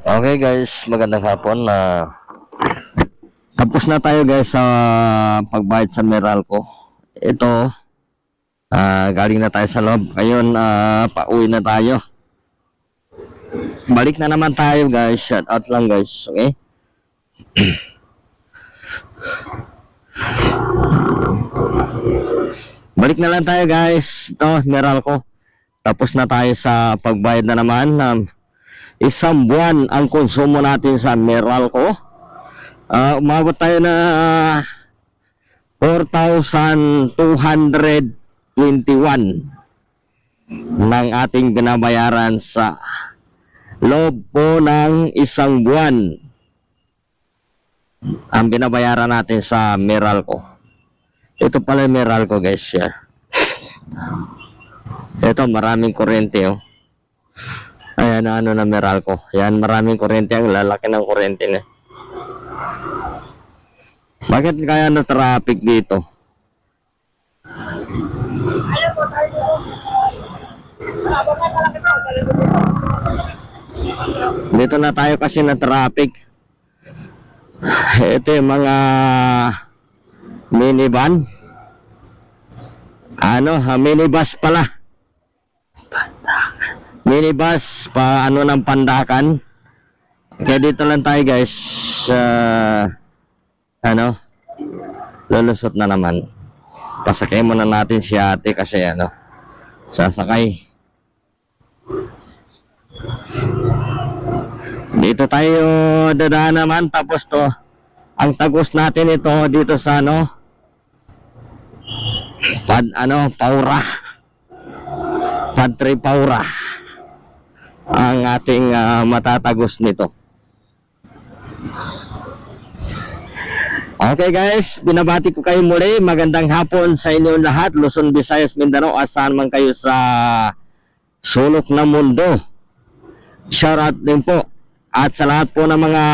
Okay guys, magandang hapon na tapos na tayo guys sa pagbayad sa Meralco. Ito, galing na tayo sa loob. Ngayon, pauwi na tayo. Balik na naman tayo guys. Shout out lang guys. Okay? Balik na lang tayo guys. Ito, Meralco. Tapos na tayo sa pagbayad na naman. Isang buwan ang konsumo natin sa Meralco. Umabot tayo na 4,221 ng ating binabayaran sa loob po ng isang buwan. Ang binabayaran natin sa Meralco. Ito pala yung Meralco guys. Ito maraming kuryente oh. Ayan ano na Meralco. Yan maraming kuryente. Ang lalaki ng kuryente na. Bakit kaya na traffic dito? Dito na tayo kasi na traffic. Ito yung mga minivan. Minibus pala. Minibus pa ng Pandakan. Kaya dito lang tayo guys. Lulusot na naman. Pasakay muna natin si ate kasi sasakay. Dito tayo dadaan naman. Tapos to, ang tagos natin ito dito sa Paura. Padre Paura ang ating matatagos nito. Okay guys, binabati ko kayo muli. Magandang hapon sa inyong lahat, Luzon, Visayas, Mindanao, asan man kayo sa sulok ng mundo. Shoutout din po. At sa lahat po ng mga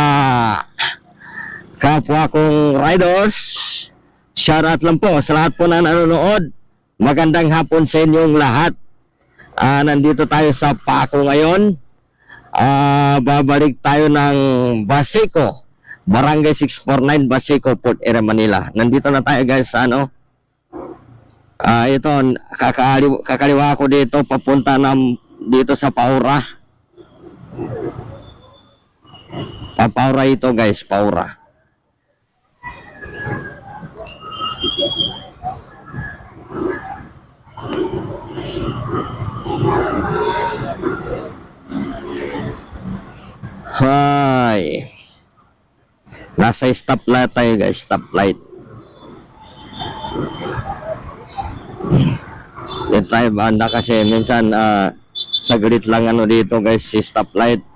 kapwa kong riders, shoutout lang po sa lahat po na nanonood. Magandang hapon sa inyong lahat. Nandito tayo sa Paco ngayon. Babalik tayo ng Baseco, Barangay 649, Baseco, Port Area, Manila. Nandito na tayo guys sa ito, kakaliwa ko dito, papunta dito sa Paura. Paura ito guys, Paura. Hi. Nasa stoplight tayo guys, stoplight. Dito tayo banda kasi minsan saglit lang dito guys, si stoplight.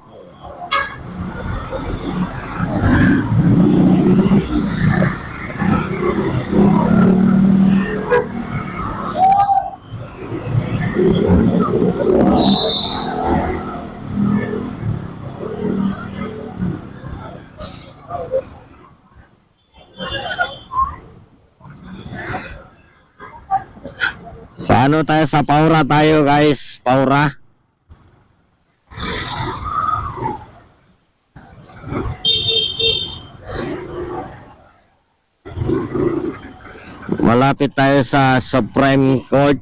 Paano tayo sa Paura tayo guys, Paura. Malapit tayo sa Supreme Court.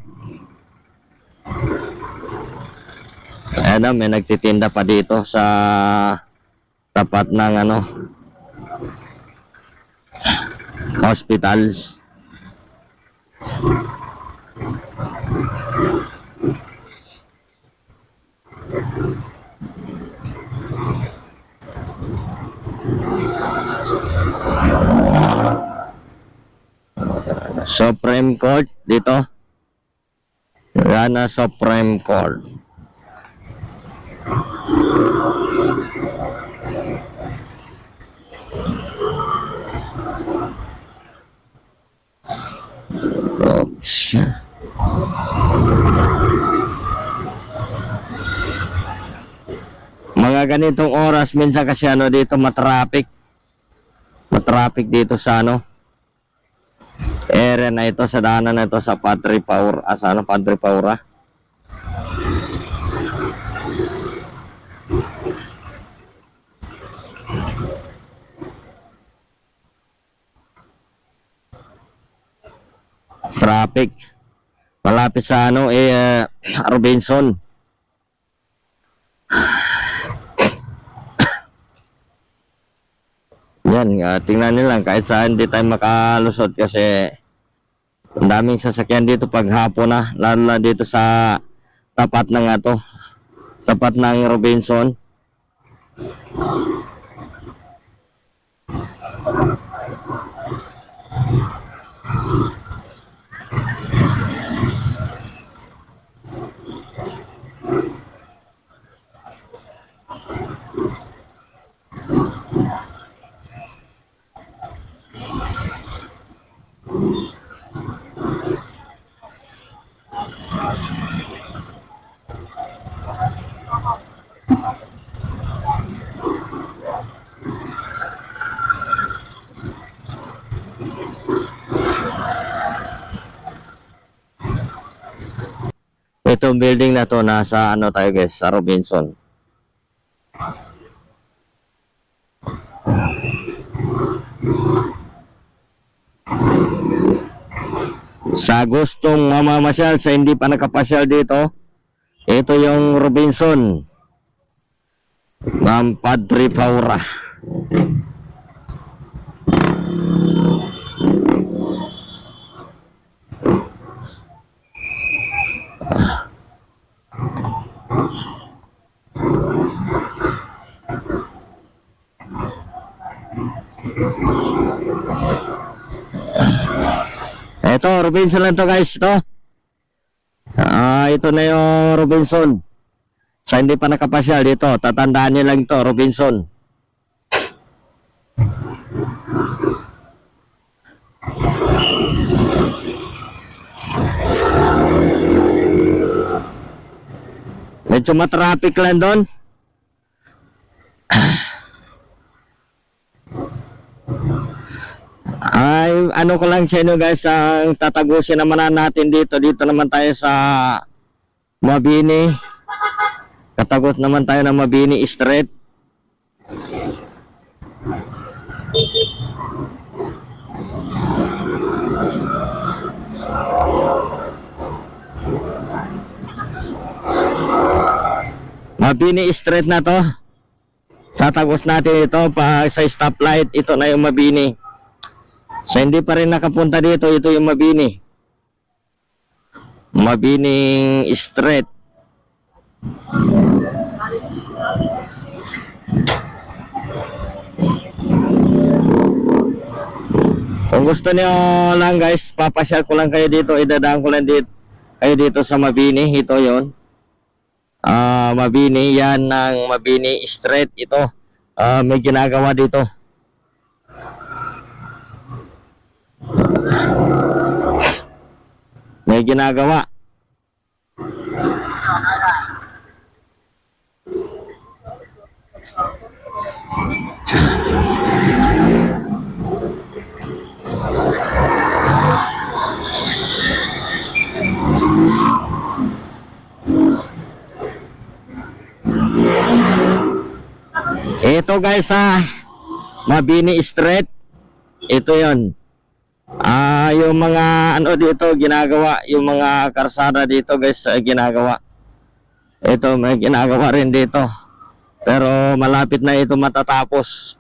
Ayan may nagtitinda pa dito sa tapat ng hospital. Supreme Court dito. Yan na Supreme Court. Oops. Mga ganitong oras minsan kasi dito matraffic. Matraffic dito sa area na ito, sa daanan na ito sa Padre Paura, Padre Paura. traffic. Malapit sa ano Robinson. Yan, tingnan nyo lang kahit saan hindi tayo makalusot kasi ang daming sasakyan dito pag hapon na, lalo na dito sa tapat ng tapat ng Robinson. Itong building na to nasa ano tayo guys, sa Robinson. Sa gustong mamamasyal, sa hindi pa nakapasyal dito, ito yung Robinson, Ma'am Padre Paura. Ito, Robinson lang to guys, ito. Ito na yung Robinson. Sa hindi pa nakapasyal dito, tatandaan niyo lang to, Robinson. Medyo matraffic lang doon. Ay, ano ko lang sa inyo guys, ang tatagusin naman natin dito naman tayo sa Mabini. Katagot naman tayo ng Mabini Street. Mabini Street na to. Tatagos natin ito pa sa stoplight. Ito na yung Mabini. Sa hindi pa rin nakapunta dito, ito yung Mabini. Mabining Street. Kung gusto niyo lang guys, papasyal ko lang kayo dito, idadaan ko lang dito, kayo dito sa Mabini. Ito yon. Mabini, yan ng Mabini Street. Ito, may ginagawa dito. May ginagawa. Ito guys Mabini Street. Ito yon. Yung mga ano dito ginagawa, yung mga karsada dito guys ginagawa. Ito may ginagawa rin dito. Pero malapit na ito matatapos.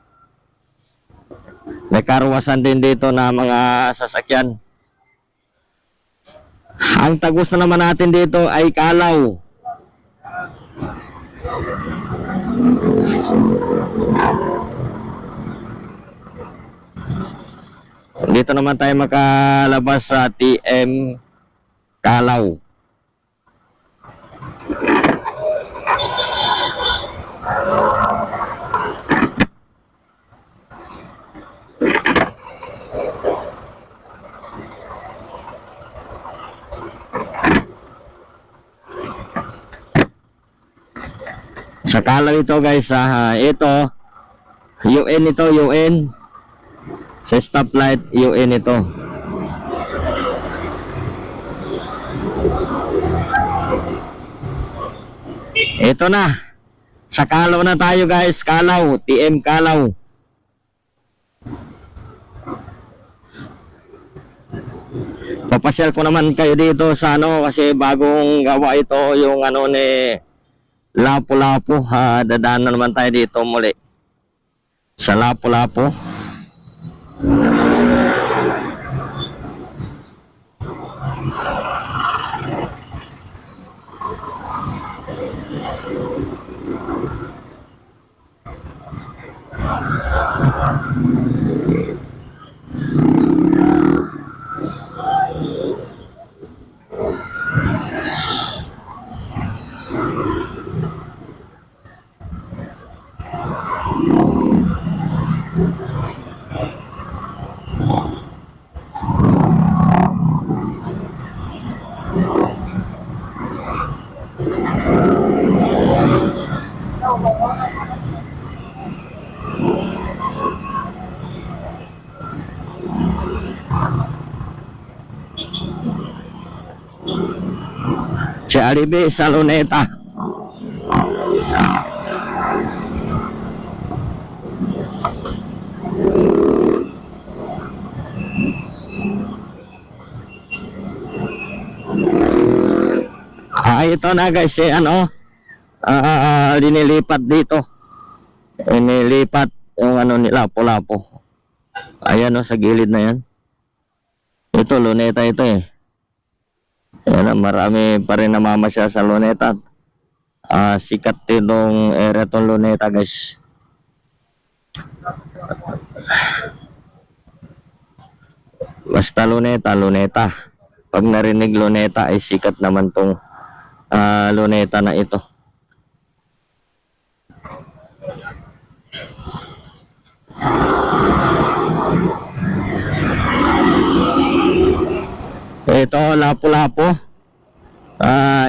May karwasan din dito na mga sasakyan. Ang tagos na naman natin dito ay Kalaw. Dito naman tayo makalabas sa TM Kalaw. Sa Kalaw ito guys, ito UN ito, UN. Sa stoplight, UN ito. Ito na. Sa Kalaw na tayo guys, Kalaw, TM Kalaw. papasyal ko naman kayo dito sa ano, kasi bagong gawa ito yung ano ni Lapu-Lapu. Dadaan na naman tayo dito muli sa Lapu-Lapu. Si Aribe sa Luneta. Ito na guys, ano, dinilipat dito. Inilipat yung ano nila, Lapu-Lapu. Ayan o, sa gilid na yan. Ito, Luneta ito eh. Ayan, marami pa rin namamasya sa Luneta. Sikat din yung area itong Luneta guys. Basta Luneta, Luneta. Pag narinig Luneta ay sikat naman tong Luneta na ito. Ito, Lapu-Lapu.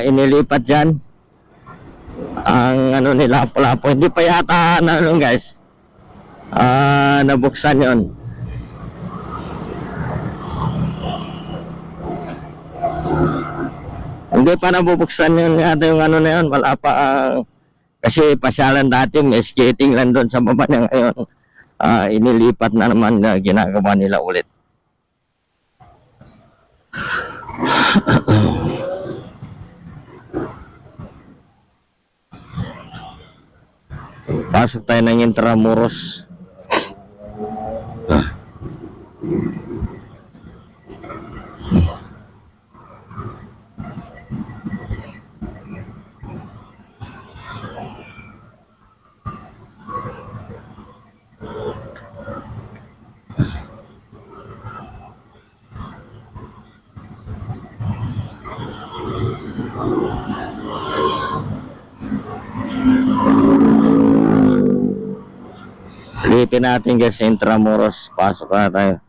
Inilipat dyan. Ang ano ni Lapu-Lapu. Hindi pa yata ano guys. Nabuksan yon. Hindi pa nabubuksan yun yata yung ano na yun. Wala pa. Kasi pasyalan dati. May skating lang doon sa baba niya ngayon. Inilipat na naman na ginagawa nila ulit. Pasok tayo ng Intramuros. Lipin natin guys sa Intramuros. Pasok na tayo.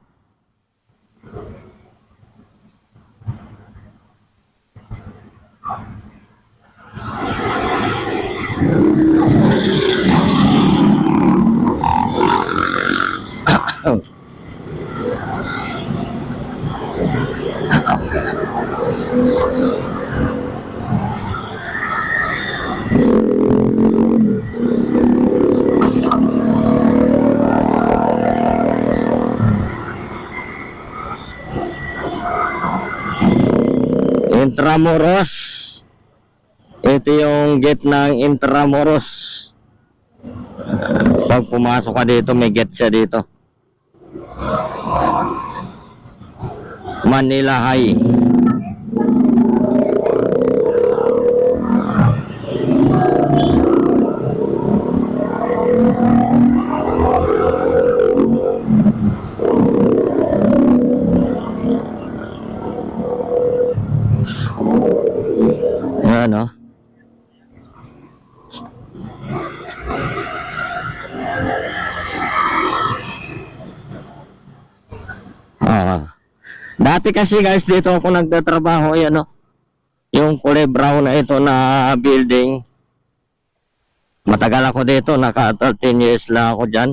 Intramuros. Ito yung gate ng Intramuros. Pag pumasok ka dito, may gate siya dito. Manila High. Yan o. Dati kasi guys dito ako nagtatrabaho, yan o. Yung kulay brown na ito na building. Matagal ako dito, naka 13 years lang ako dyan.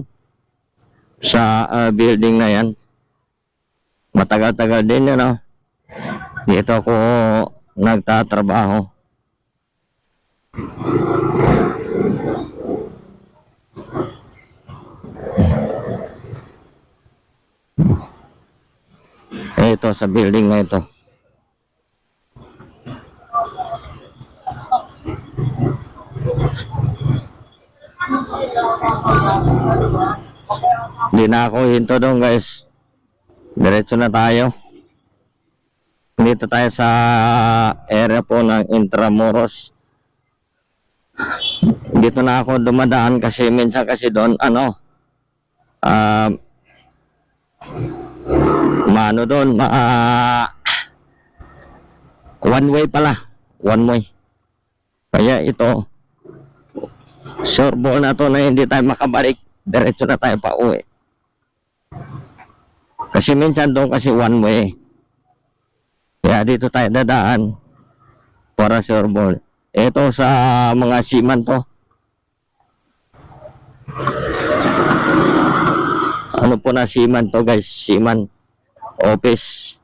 Sa building na yan. Matagal-tagal din yan o. Dito ako nagtatrabaho. Ito dito sa building na ito. Hindi na ako hinto doon guys. Diretso na tayo. Dito tayo sa area po ng Intramuros. Dito na ako dumadaan kasi minsan kasi doon maano doon one way pala, one way. Kaya ito sureball na to na hindi tayo makabalik, diretso na tayo pa uwi. Kasi minsan doon kasi one way. Kaya dito tayo dadaan para sureball. Ito sa mga seaman to. Ano po na seaman to guys? Seaman office.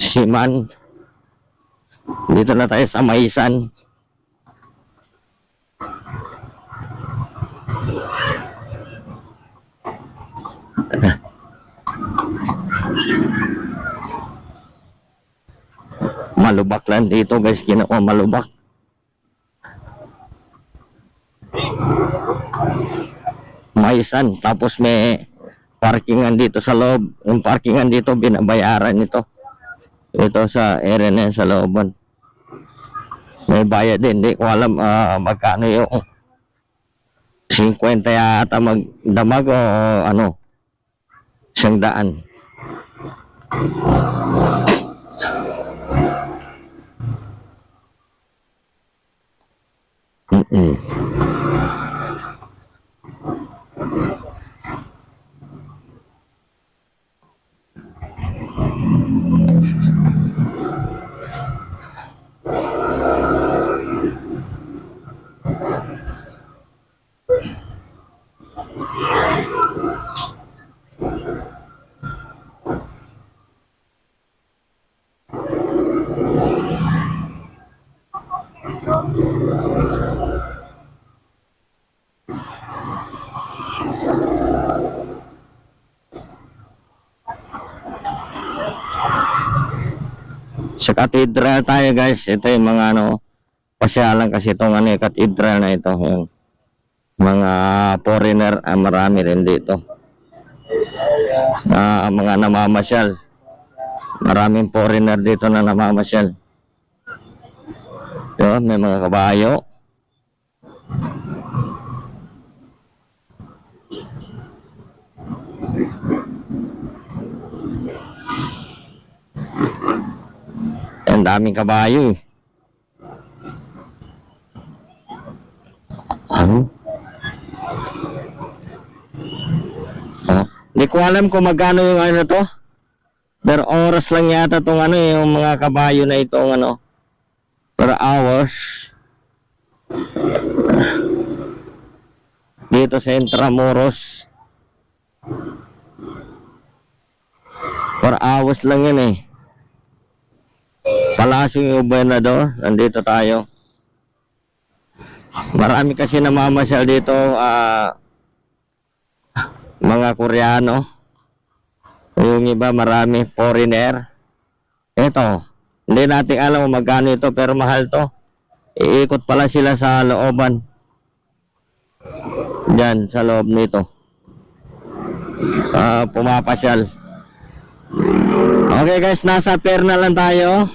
Seaman. Dito na tayo sa Maisan. Malubak lang dito guys, ginawa malubak. Maisan, tapos may parkingan dito sa loob. Yung parkingan dito binabayaran nito. Ito sa area na yan, sa looban. May bayad din, hindi ko alam magkano yung 50 yata magdamag o ano, 100. Sa katedral tayo guys. Ito yung mga pasyalan kasi itong katedral na ito. Yung mga foreigner, marami rin dito. Mga namamasyal. Maraming foreigner dito na namamasyal. Yun, may mga kabayo. Ang daming kabayo eh. Hindi ko alam kung magkano yung to. Per oras lang yata itong yung mga kabayo na itong per hours. Dito sa Intramuros. Per hours lang yan eh. Palasyong Gobernador, nandito tayo. Marami kasi namamasyal dito, mga Koreano. Yung iba marami foreigner. Ito, hindi natin alam kung magkano ito pero mahal to. Iikot pala sila sa looban. Diyan, sa loob nito. Pumapasyal. Okay guys, nasa pier na lang tayo.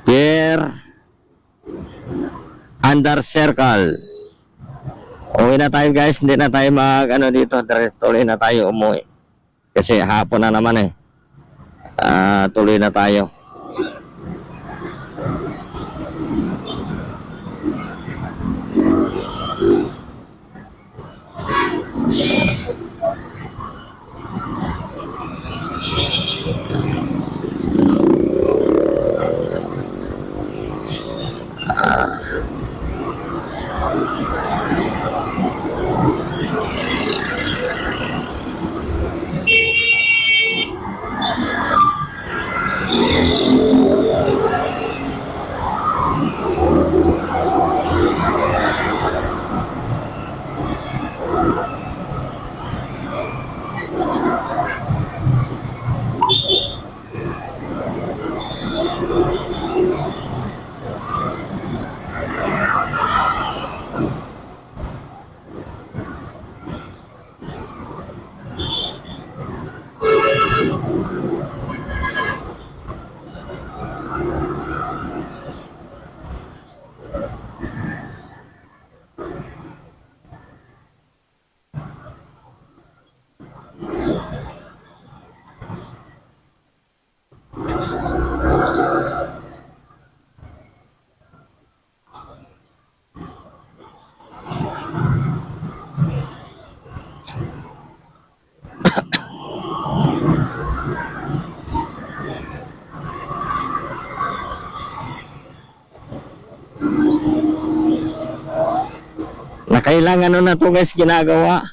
Pier Under Circle. Uwi na tayo guys, hindi na tayo dito, tuloy na tayo umuwi. Kasi hapon na naman eh. Tuloy na tayo. Ilang ano na to guys ginagawa.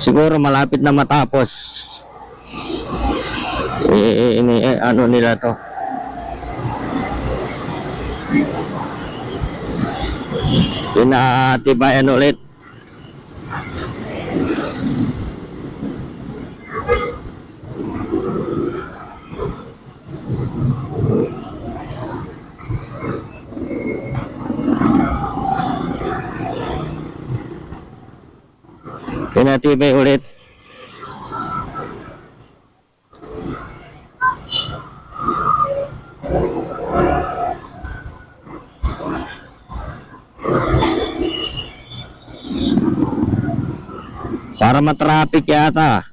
Siguro malapit na matapos. Ano nila to. Pinatibayan ulit. Pinatibay ulit. Para matraffic yata.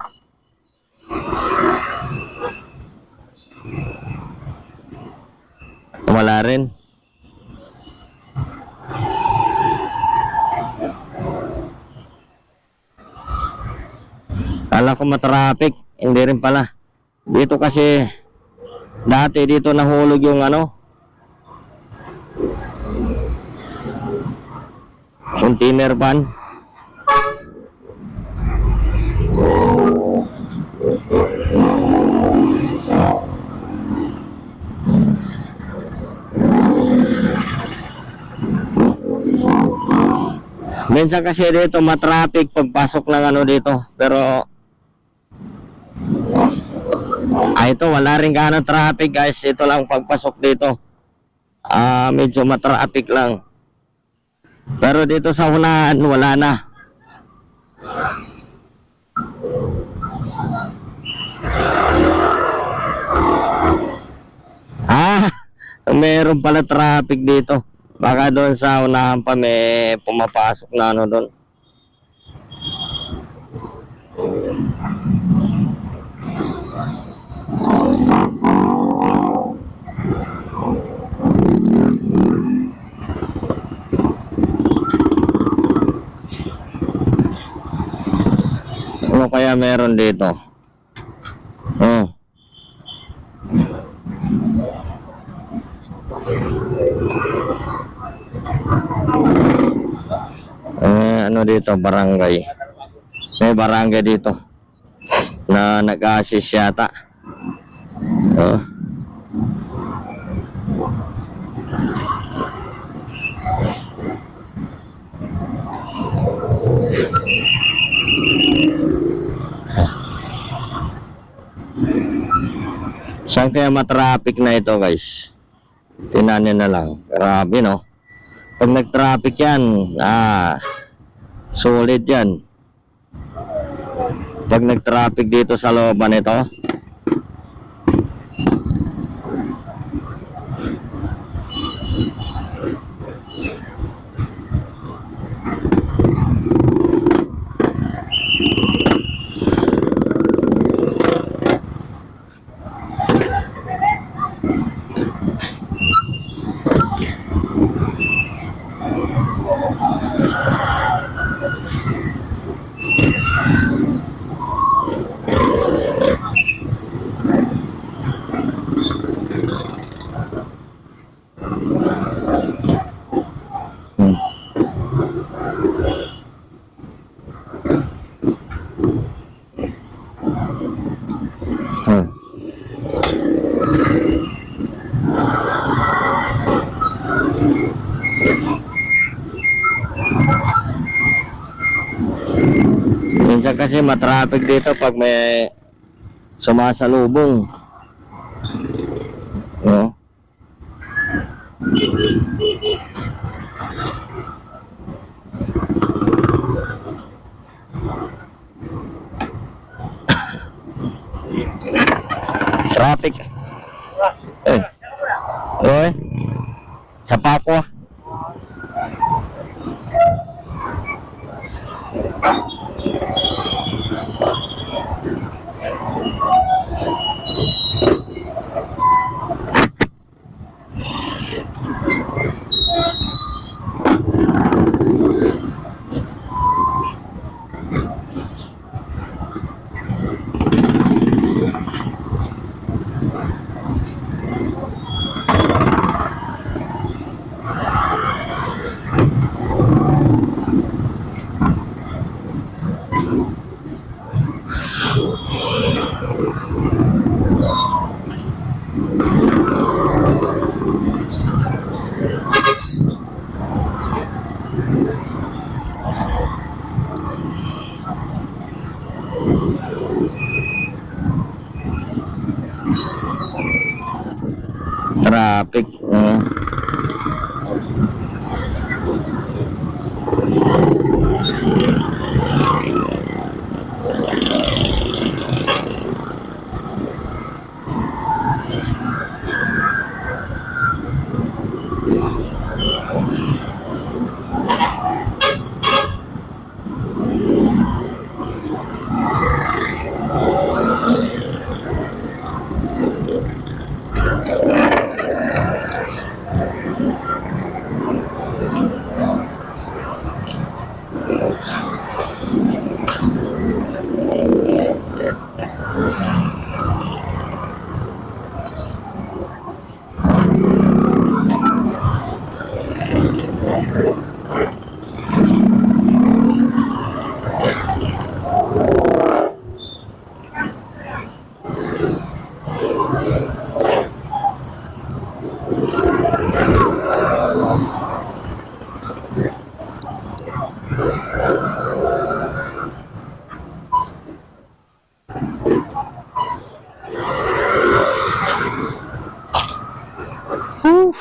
Wala rin. Kala ko matraffic, hindi rin pala. Dito kasi dati dito nahulog yung ano container van. Minsan kasi dito matraffic pagpasok ng ano dito, pero ito wala rin gaano traffic guys. Ito lang pagpasok dito. Medyo matraffic lang. Pero dito sa unahan wala na. Meron pala traffic dito. Baka doon sa unahan pa may pumapasok na ano doon. Ano kaya meron dito? Ano dito, barangay. May barangay dito na nag-assist yata. Saan kaya matraffic na ito guys? Tinanin na lang. Grabe no. Pag nag-traffic yan, solid yan. Pag nag-traffic dito sa looban ito, minsan kasi matraffic dito pag may sumasalubong. No? Traffic. Oy. Sa Papua.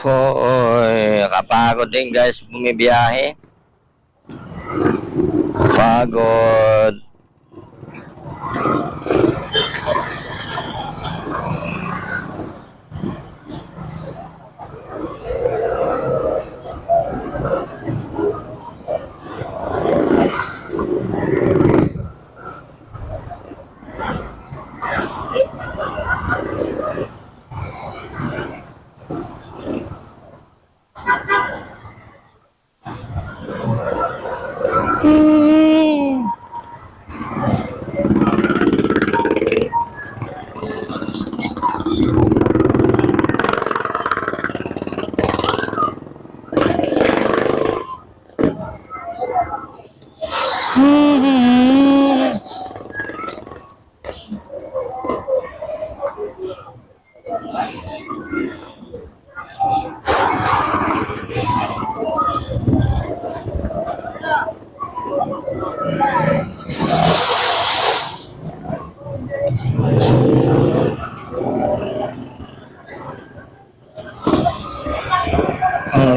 Hoy, kapagod din guys bumibiyahe. Pagod.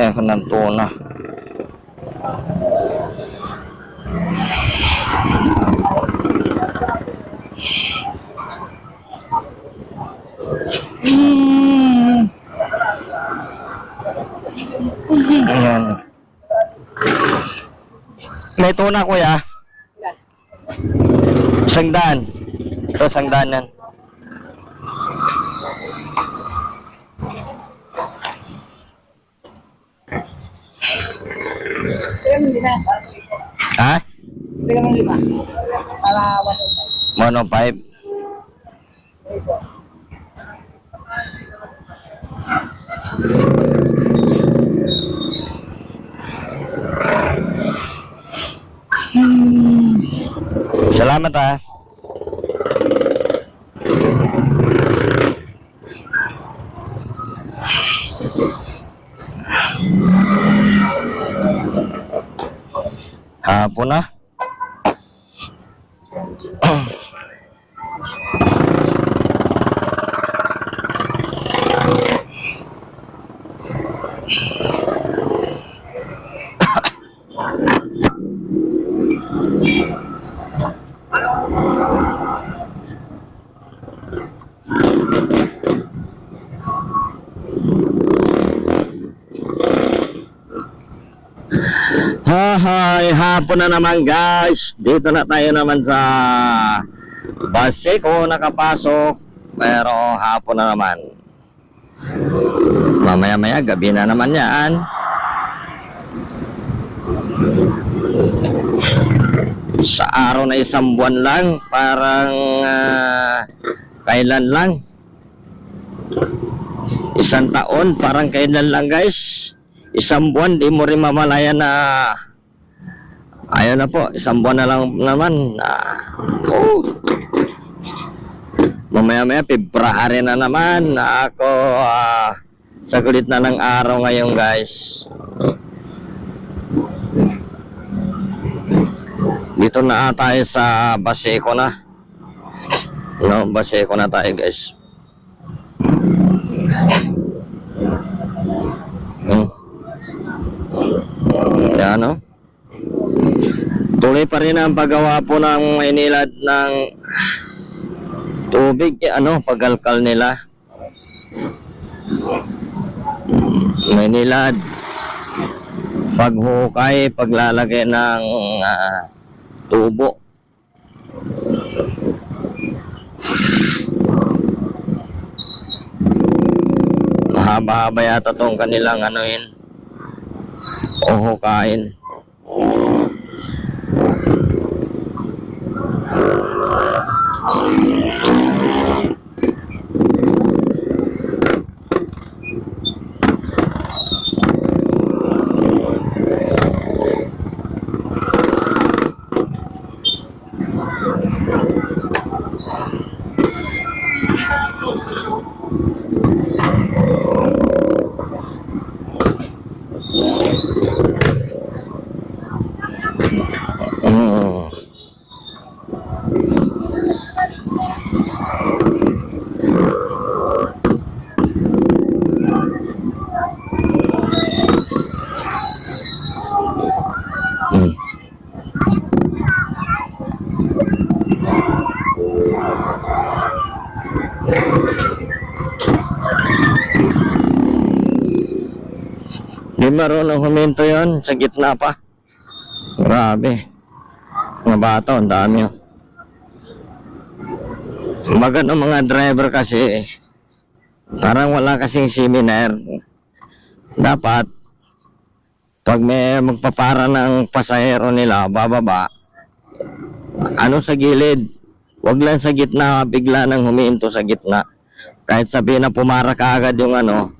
Ako ng tuna. Ayan. May tuna kuya. Sangdaan. Ito sangdaanan. Ha? Bigyan mo 5. Para 105. 105. Salamat ha. Hapon na. Hi, hapon na naman guys. Dito na tayo naman sa Baseco nakapasok. Pero hapon na naman. Mamaya-maya gabi na naman yan. Sa araw na 1 buwan lang. Parang kailan lang. 1 taon. Parang kailan lang guys. 1 buwan, di mo rin mamalaya na ayun na po, 1 buwan na lang naman. Mamaya-maya, February na naman. Ako, sa kulit na ng araw ngayon guys. Dito na tayo sa Baseco na. No, Baseco na tayo guys. Yan no. Tuloy pa rin ang paggawa po ng inilad ng tubig, pagalkal nila. May nilad, paghukay, paglalagay ng tubo. Mahaba-haba yata tong kanilang hukain. marunong huminto yon sa gitna pa. Grabe. Mga bata, ang dami. Maganda mga driver kasi, parang wala kasing seminar. Dapat, pag may magpapara ng pasahero nila, bababa, ano sa gilid, wag lang sa gitna, bigla nang huminto sa gitna. Kahit sabihin na pumara ka agad yung ano,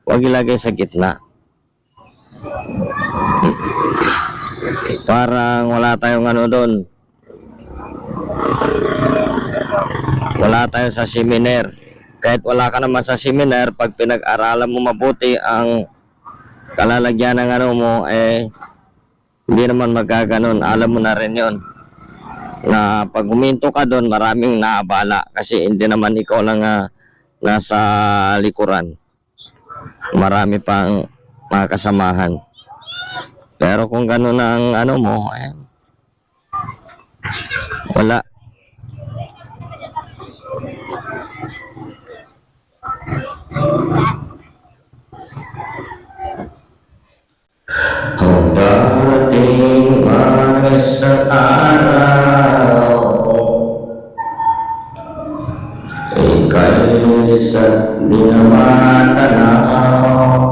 wag ilagay sa gitna. Parang wala tayong ano doon. Wala tayo sa seminar. Kahit wala ka naman sa seminar, pag pinag-aralan mo mabuti ang kalalagyan ng ano mo, hindi naman magkaganon. Alam mo na rin yon na pag huminto ka doon, maraming naabala kasi hindi naman ikaw lang nasa likuran. Marami pang mga kasamahan. Pero kung gano'n ang ano mo, wala. Ang dating ay sa araw, ika'y sa di na matanaw.